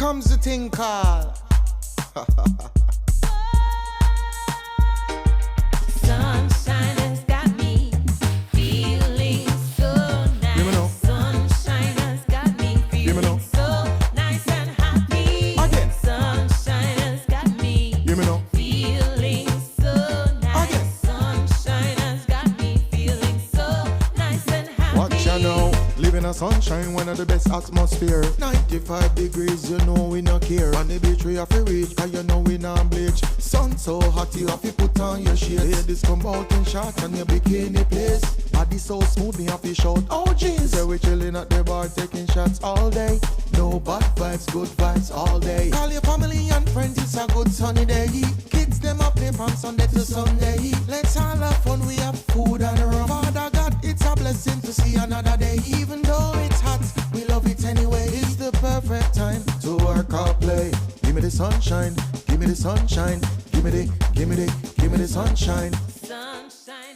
comes the thing called Sunshine has got me feeling so nice. Give me now. Sunshine has got me Give me now. feeling so nice and happy. Again. Sunshine has got me Hear me now. feeling so nice. Again. Sunshine has got me feeling so nice and happy. Watch ya now, live in a sunshine, one of the best atmosphere. 95 degrees, you know we not care. On the beach we have to reach, cause you know we not bleach. Sun so hot, you have to put on your shades. Ladies come out in shorts and your bikini place. Body so smooth, me have to shout, oh jeez. So we chilling at the bar, taking shots all day. No bad vibes, good vibes all day. Call your family and friends, it's a good sunny day. Kids them up there from Sunday to Sunday. Let's all have fun, we have food and rum. Father God, it's a blessing to see another day. Even though it's hot, we love it anyway. It's the perfect time to work or play. Give me the sunshine, give me the sunshine, give me the sunshine. Sunshine